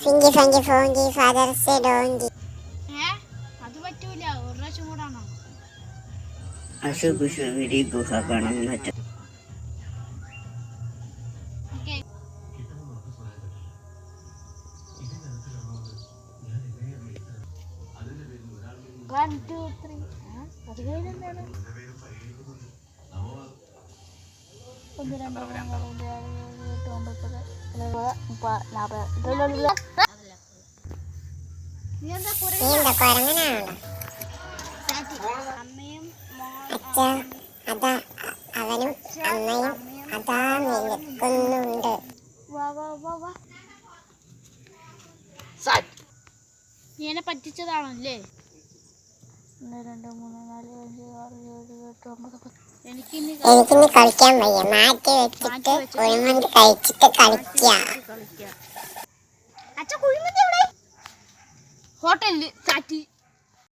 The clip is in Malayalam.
ഫിങ്കി ഫങ്കി ഫോങ്കി ഫാദർ സേ ഡോങ്കി. അത് പറ്റൂല. ഒരു പ്രാവശ്യം കൂടാണോ? അസുഖുസുവിരി ഗുഹ കാണാൻ വെച്ച അത് കഴിഞ്ഞെന്താണ്? 1 2 3 4 5 6 7 8 9 10 നീ എന്താ കുരങ്ങനാണോ? അമ്മയും അച്ഛാ അതാ അവനും അമ്മയും അതാ നിൽക്കുന്നുണ്ട്. നീ എന്നെ പറ്റിച്ചതാണല്ലേ? 1 2 3 4 5 6 7 8 9 10. എനിക്കിന്ന് കളിക്കാൻ വയ്യ. മാറ്റി വെച്ചിട്ട് കുഴിമന്തി കഴിച്ചിട്ട് കളിക്കാം. ഹോട്ടലില് ചാറ്റി